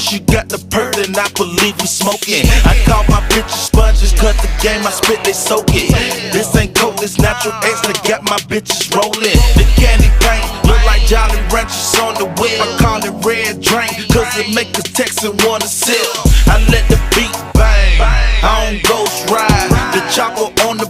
she got the purr, and I believe we smoking. I call my bitches sponges, cut the game, I spit, they soak it. This ain't coke, this natural X that got my bitches rolling. The candy paint look like Jolly Ranchers on the whip. I call it red drink, cause it make us text and wanna sip. I let the beat bang, I don't ghost ride. The chopper on the